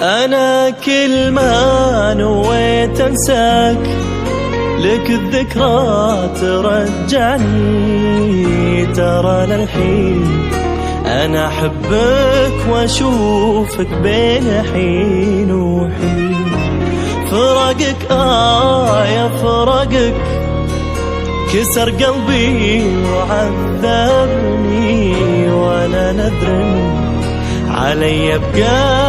أنا كل ما نويت أنساك لك الذكرى ترجعني. ترى للحين أنا أحبك وأشوفك بين حين وحين. فراقك يا فراقك كسر قلبي وعذبني، وأنا نذر علي أبقى